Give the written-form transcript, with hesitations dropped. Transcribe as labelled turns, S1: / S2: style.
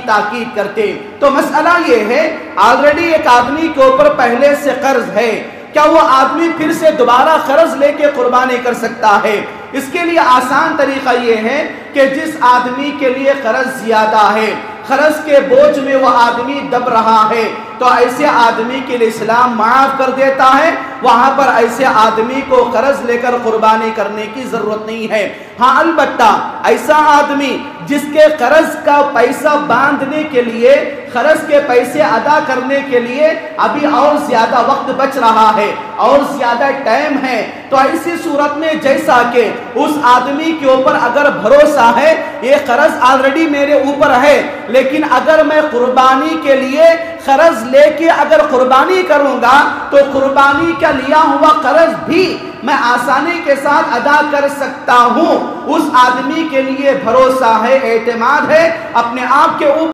S1: تاکید کرتے. تو مسئلہ یہ ہے آلریڈی ایک آدمی کے اوپر پہلے سے قرض ہے، کیا وہ آدمی پھر سے دوبارہ قرض لے کے قربانی کر سکتا ہے؟ اس کے لیے آسان طریقہ یہ ہے کہ جس آدمی کے لیے قرض زیادہ ہے، قرض کے بوجھ میں وہ آدمی دب رہا ہے، تو ایسے آدمی کے لیے اسلام معاف کر دیتا ہے. وہاں پر ایسے آدمی کو قرض لے کر قربانی کرنے کی ضرورت نہیں ہے. ہاں البتہ ایسا آدمی جس کے قرض کا پیسہ باندھنے کے لیے، قرض کے پیسے ادا کرنے کے لیے ابھی اور زیادہ وقت بچ رہا ہے اور زیادہ ٹائم ہے، تو ایسی صورت میں جیسا کہ اس آدمی کے اوپر اگر بھروسہ ہے یہ قرض آلریڈی میرے اوپر ہے، لیکن اگر میں قربانی کے لیے قرض لے کے اگر قربانی کروں گا تو قربانی کا لیا ہوا قرض بھی میں آسانی کے ساتھ ادا کر سکتا ہوں. اس آدمی کے لیے بھروسہ ہے، اعتماد ہے اپنے آپ کے اوپر.